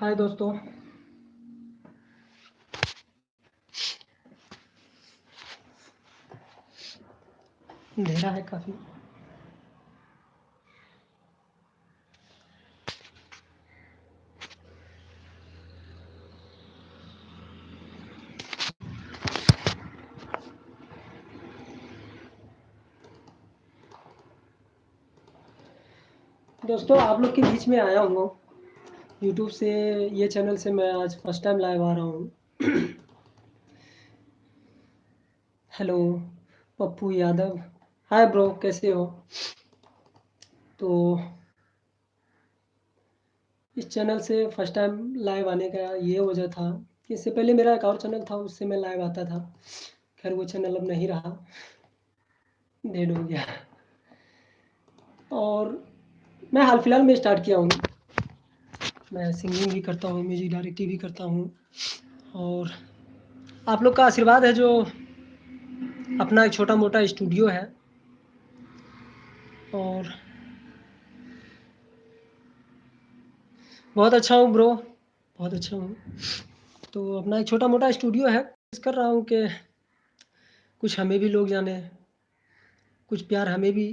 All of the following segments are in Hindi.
हाय दोस्तों। अंधेरा है काफ़ी। दोस्तों आप लोग के बीच में आया हूँ यूट्यूब से, ये चैनल से मैं आज फर्स्ट टाइम लाइव आ रहा हूँ। Hello Pappu Yadav, hi bro, कैसे हो? तो इस चैनल से फर्स्ट टाइम लाइव आने का ये वजह था कि इससे पहले मेरा एक और चैनल था, उससे मैं लाइव आता था। खैर वो चैनल अब नहीं रहा, डेड हो गया। और मैं हाल फिलहाल में स्टार्ट किया हूँ। मैं सिंगिंग भी करता हूँ, म्यूजिक डायरेक्टिंग भी करता हूँ, और आप लोग का आशीर्वाद है जो अपना एक छोटा मोटा स्टूडियो है। और बहुत अच्छा हूँ ब्रो, बहुत अच्छा हूँ। तो अपना एक छोटा मोटा स्टूडियो है, कोशिश कर रहा हूँ कि कुछ हमें भी लोग जाने, कुछ प्यार हमें भी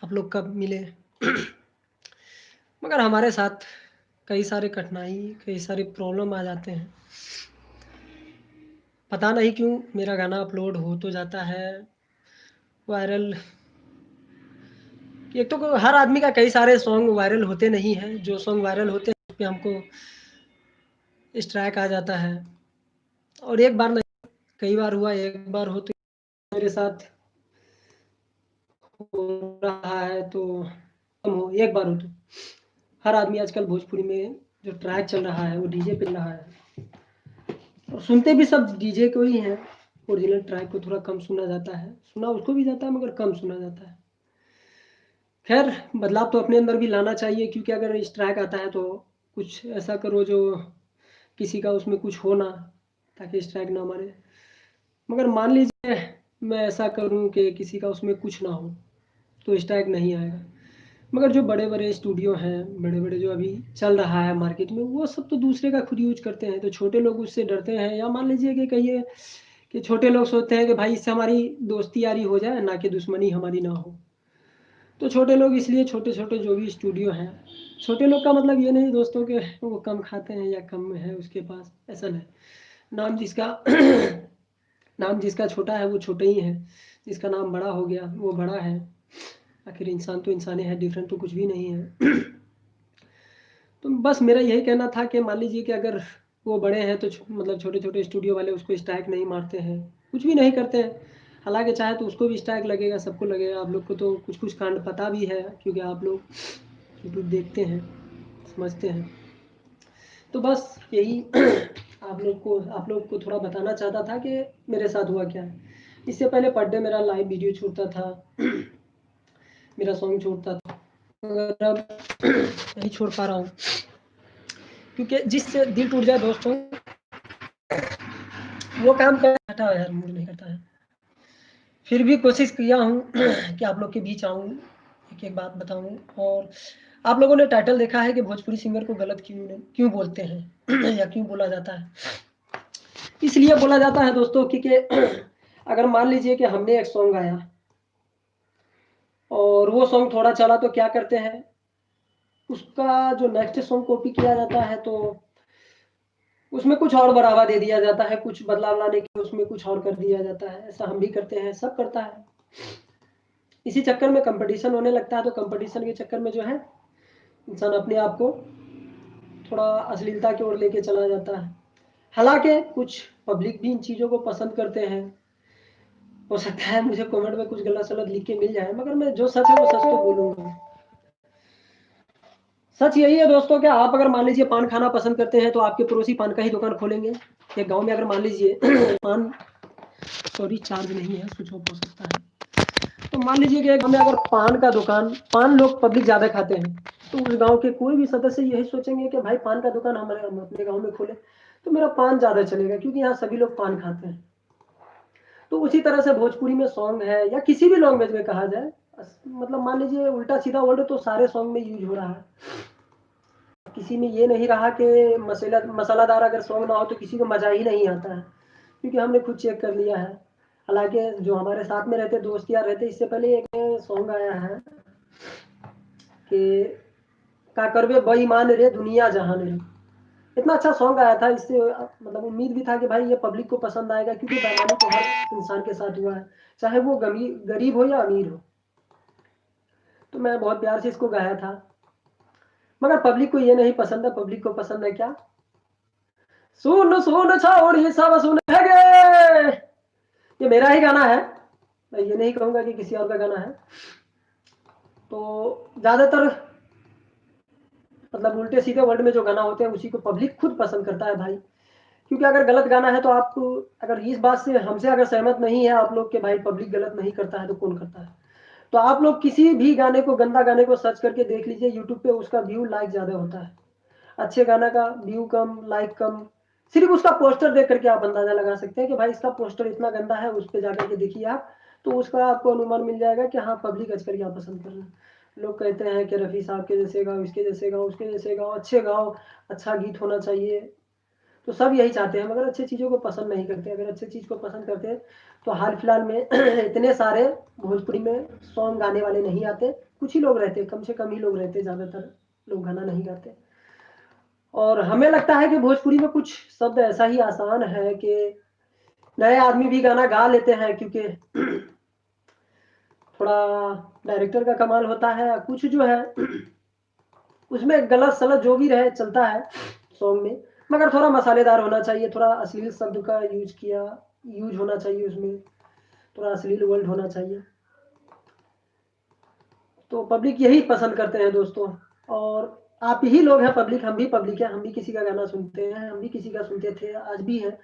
आप लोग का मिले। मगर हमारे साथ कई सारे कठिनाई, कई सारे प्रॉब्लम आ जाते हैं। पता नहीं क्यों मेरा गाना अपलोड हो तो जाता है वायरल। एक तो हर आदमी का कई सारे सॉन्ग वायरल होते नहीं हैं, जो सॉन्ग वायरल होते हैं उस पे हमको स्ट्राइक आ जाता है। और एक बार नहीं, कई बार हुआ। एक बार हो तो मेरे साथ हो रहा है, तो कम हो, एक बार हो तो। हर आदमी आजकल भोजपुरी में जो ट्रैक चल रहा है वो डीजे पे चल रहा है, और सुनते भी सब डीजे को ही हैं। ओरिजिनल ट्रैक को थोड़ा कम सुना जाता है, सुना उसको भी जाता है मगर कम सुना जाता है। खैर बदलाव तो अपने अंदर भी लाना चाहिए, क्योंकि अगर इस ट्रैक आता है तो कुछ ऐसा करो जो किसी का उसमें कुछ हो ना, ताकि स्ट्राइक ना मारे। मगर मान लीजिए मैं ऐसा करूं कि किसी का उसमें कुछ ना हो तो स्ट्राइक नहीं आएगा। मगर जो बड़े बड़े स्टूडियो हैं, बड़े बड़े जो अभी चल रहा है मार्केट में, वो सब तो दूसरे का खुद यूज करते हैं, तो छोटे लोग उससे डरते हैं। या मान लीजिए कि कहिए कि छोटे लोग सोचते हैं कि भाई इससे हमारी दोस्ती यारी हो जाए, ना कि दुश्मनी हमारी ना हो। तो छोटे लोग इसलिए छोटे छोटे जो भी स्टूडियो हैं, छोटे लोग का मतलब ये नहीं दोस्तों के वो कम खाते हैं या कम है उसके पास, ऐसा नहीं। नाम जिसका नाम जिसका छोटा है वो छोटा ही है, जिसका नाम बड़ा हो गया वो बड़ा है। आखिर इंसान तो इंसान ही है, डिफरेंट तो कुछ भी नहीं है। तो बस मेरा यही कहना था कि मान लीजिए कि अगर वो बड़े हैं तो मतलब छोटे छोटे स्टूडियो वाले उसको स्ट्राइक नहीं मारते हैं, कुछ भी नहीं करते हैं। हालांकि चाहे तो उसको भी स्ट्राइक लगेगा, सबको लगेगा। आप लोग को तो कुछ कुछ कांड पता भी है, क्योंकि आप लोग यूट्यूब देखते हैं, समझते हैं। तो बस यही आप लोग को थोड़ा बताना चाहता था कि मेरे साथ हुआ क्या है। इससे पहले पर डे मेरा लाइव वीडियो छूटता था, मेरा सॉन्ग छूटता था, मगर अब नहीं छोड़ पा रहा हूँ, क्योंकि जिससे दिल टूट जाए दोस्तों वो काम कर हटा यार, मूड नहीं करता है। फिर भी कोशिश किया हूँ कि आप लोग के बीच आऊँ, एक एक बात बताऊँ। और आप लोगों ने टाइटल देखा है कि भोजपुरी सिंगर को गलत क्यों बोलते हैं या क्यों बोला जाता है। इसलिए बोला जाता है दोस्तों क्योंकि अगर मान लीजिए कि हमने एक सॉन्ग गाया और वो सॉन्ग थोड़ा चला, तो क्या करते हैं, उसका जो नेक्स्ट सॉन्ग कॉपी किया जाता है, तो उसमें कुछ और बढ़ावा दे दिया जाता है, कुछ बदलाव लाने के उसमें कुछ और कर दिया जाता है। ऐसा हम भी करते हैं, सब करता है। इसी चक्कर में कंपटीशन होने लगता है, तो कंपटीशन के चक्कर में जो है इंसान अपने आप को थोड़ा अश्लीलता की ओर लेके चला जाता है। हालांकि कुछ पब्लिक भी इन चीज़ों को पसंद करते हैं। हो सकता है मुझे कमेंट में कुछ गलत सलत लिख के मिल जाए, मगर मैं जो सच है वो सच तो बोलूंगा। सच यही है दोस्तों कि आप अगर मान लीजिए पान खाना पसंद करते हैं तो आपके पड़ोसी पान का ही दुकान खोलेंगे। एक गांव में अगर मान लीजिए पान, सॉरी चार्ज नहीं है, स्विच ऑफ हो सकता है। तो मान लीजिए कि एक गांव में अगर पान का दुकान, पान लोग पब्लिक ज़्यादा खाते हैं, तो उस गांव के कोई भी सदस्य यही सोचेंगे कि भाई पान का दुकान हम अपने गाँव में खोले तो मेरा पान ज़्यादा चलेगा, क्योंकि यहाँ सभी लोग पान खाते हैं। तो उसी तरह से भोजपुरी में सॉन्ग है या किसी भी लैंग्वेज में कहा जाए, मतलब मान लीजिए उल्टा सीधा वर्ड तो सारे सॉन्ग में यूज हो रहा है। किसी में ये नहीं रहा कि मसालादार अगर सॉन्ग ना हो तो किसी को मज़ा ही नहीं आता है, क्योंकि हमने खुद चेक कर लिया है। हालांकि जो हमारे साथ में रहते दोस्त यार रहते, इससे पहले एक सॉन्ग आया है कि का करवे बेईमान रे दुनिया जहान रे, इतना अच्छा सॉन्ग आया था। इससे मतलब उम्मीद भी था कि भाई ये पब्लिक को पसंद आएगा, क्योंकि बेईमानी तो हर इंसान के साथ हुआ है, चाहे वो गरीब हो या अमीर हो। तो मैं बहुत प्यार से इसको गाया था, मगर पब्लिक को ये नहीं पसंद है। पब्लिक को पसंद है क्या, सुन सुन छोड़ी सब सुन गे। ये मेरा ही गाना है, मैं ये नहीं कहूँगा कि किसी और का गाना है। तो ज़्यादातर मतलब उल्टे सीधे वर्ड में जो गाना होते हैं उसी को पब्लिक खुद पसंद करता है भाई। क्योंकि अगर गलत गाना है तो आप अगर इस बात से हमसे अगर सहमत नहीं है आप लोग के भाई पब्लिक गलत नहीं करता है, तो कौन करता है। तो आप लोग किसी भी गाने को, गंदा गाने को सर्च करके देख लीजिए, यूट्यूब पे उसका व्यू लाइक ज़्यादा होता है। अच्छे गाना का व्यू कम, लाइक कम। सिर्फ उसका पोस्टर देख करके आप अंदाजा लगा सकते हैं कि भाई इसका पोस्टर इतना गंदा है, उस पर जाकर के देखिए आप, तो उसका आपको अनुमान मिल जाएगा कि हाँ पब्लिक आजकल क्या पसंद कर रहे हैं। लोग कहते हैं कि रफ़ी साहब के जैसे गाओ, इसके जैसे गाओ, उसके जैसे गाओ, अच्छे गाओ, अच्छा गीत होना चाहिए। तो सब यही चाहते हैं, मगर अच्छी चीज़ों को पसंद नहीं करते। अगर अच्छी चीज़ को पसंद करते हैं तो हाल फिलहाल में इतने सारे भोजपुरी में सॉन्ग गाने वाले नहीं आते। कुछ ही लोग रहते, कम से कम ही लोग रहते, ज़्यादातर लोग गाना नहीं गाते। और हमें लगता है कि भोजपुरी में कुछ शब्द ऐसा ही आसान है कि नए आदमी भी गाना गा लेते हैं, क्योंकि थोड़ा डायरेक्टर का कमाल होता है। कुछ जो है उसमें गलत सलत जो भी रहे चलता है सॉन्ग में, मगर थोड़ा मसालेदार होना चाहिए, थोड़ा अश्लील शब्द का यूज होना चाहिए उसमें, थोड़ा अश्लील वर्ड होना चाहिए। तो पब्लिक यही पसंद करते हैं दोस्तों। और आप ही लोग हैं पब्लिक, हम भी पब्लिक है, हम भी किसी का गाना सुनते हैं, हम भी किसी का सुनते थे, आज भी है।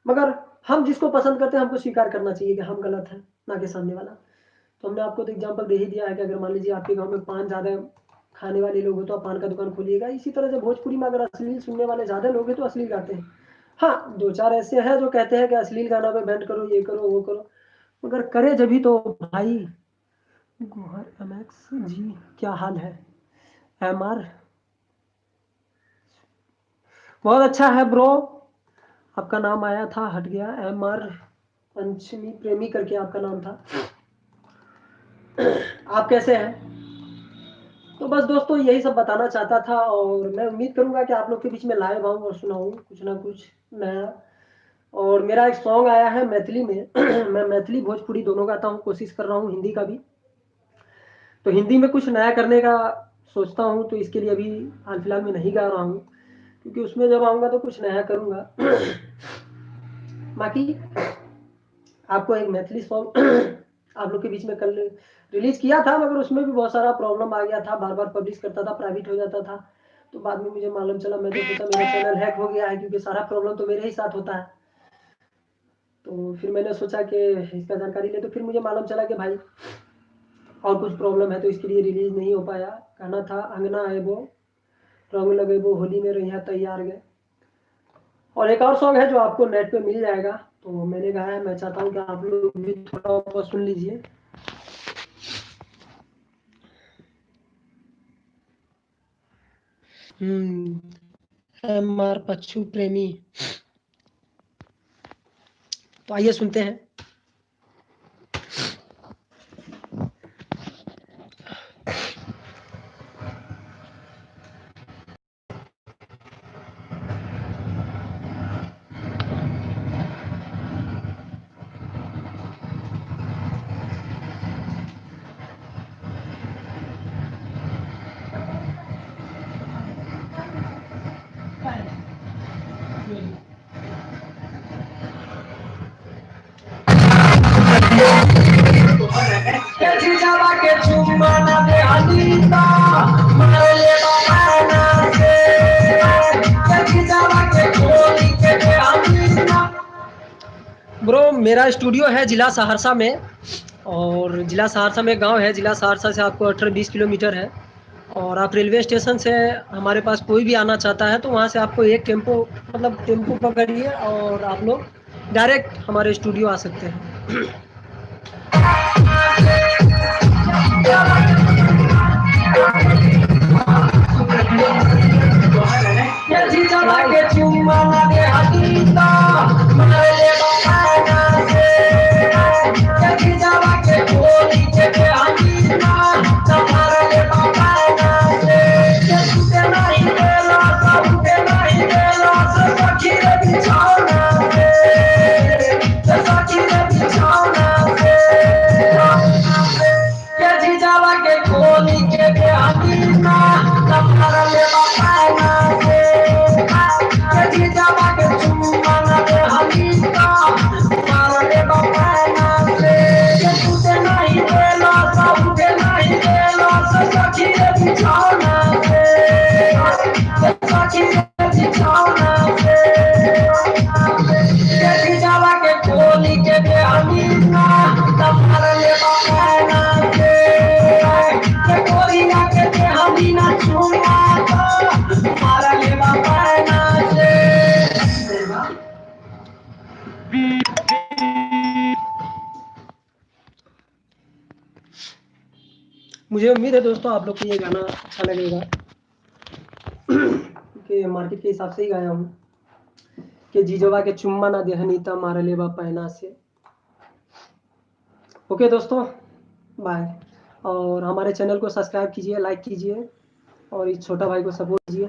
मगर हम जिसको पसंद करते हैं हमको स्वीकार करना चाहिए कि हम गलत हैं, ना कि सामने वाला। तो हमने आपको तो एग्जाम्पल दे ही दिया है कि अगर मान लीजिए आपके गांव में पान ज़्यादा खाने वाले लोग हो तो आप पान का दुकान खोलिएगा। इसी तरह से भोजपुरी में अगर अश्लील सुनने वाले ज़्यादा लोग हैं तो अश्लील गाते हैं। हाँ, दो चार ऐसे हैं जो कहते हैं कि अश्लील गाना पे बैंड करो, ये करो वो करो, मगर करे जब भी तो भाई। गोहर MX जी, क्या हाल है। MR बहुत अच्छा है ब्रो, आपका नाम आया था, हट गया। MR पंचमी प्रेमी करके आपका नाम था। आप कैसे हैं। तो बस दोस्तों यही सब बताना चाहता था, और मैं उम्मीद करूंगा कि आप लोग के बीच में लाइव आऊँ और सुनाऊँ कुछ ना कुछ नया। और मेरा एक सॉन्ग आया है मैथिली में मैं मैथिली भोजपुरी दोनों गाता हूँ, कोशिश कर रहा हूँ हिंदी का भी। तो हिंदी में कुछ नया करने का सोचता हूँ, तो इसके लिए अभी हाल फिलहाल में नहीं गा रहा हूँ, क्योंकि उसमें जब आऊँगा तो कुछ नया करूँगा। बाकी आपको एक मैथिली सॉन्ग आप लोग के बीच में कल रिलीज किया था, मगर उसमें भी बहुत सारा प्रॉब्लम आ गया था, बार बार पब्लिश करता था, प्राइवेट हो जाता था। तो बाद में मुझे मालूम चला, मैं तो सोचा मेरा चैनल हैक हो गया है, क्योंकि सारा प्रॉब्लम तो मेरे ही साथ होता है। तो फिर मैंने सोचा कि इसका जानकारी ले, तो फिर मुझे मालूम चला कि भाई और कुछ प्रॉब्लम है, तो इसके लिए रिलीज नहीं हो पाया। गाना था अंगना एबो रंग लगेबो होली में रहिया तैयार गए। और एक और सॉन्ग है जो आपको नेट पे मिल जाएगा, तो मैंने गाया है, मैं चाहता हूँ कि आप लोग भी थोड़ा बहुत सुन लीजिए। MR पच्चू प्रेमी। तो आइए सुनते हैं। ब्रो मेरा स्टूडियो है जिला सहरसा में, और जिला सहरसा में गांव है। जिला सहरसा से आपको 18-20 किलोमीटर है। और आप रेलवे स्टेशन से हमारे पास कोई भी आना चाहता है तो वहाँ से आपको एक टेम्पो मतलब टेम्पो पकड़िए और आप लोग डायरेक्ट हमारे स्टूडियो आ सकते हैं। बिछौना से, सखी रे बिछौना से, जावा के खोली के बेहनीना तमार ले बापना से, कोरिया के बेहनीना छुआ तो मार ले बापना से। मुझे उम्मीद है दोस्तों आप लोग को ये गाना अच्छा लगेगा कि मार्केट के हिसाब से ही गाया हूँ कि जीजोबा के चुम्मा ना देहनीता मार लेवा पैना से। ओके दोस्तों, बाय। और हमारे चैनल को सब्सक्राइब कीजिए, लाइक कीजिए और इस छोटा भाई को सपोर्ट कीजिए।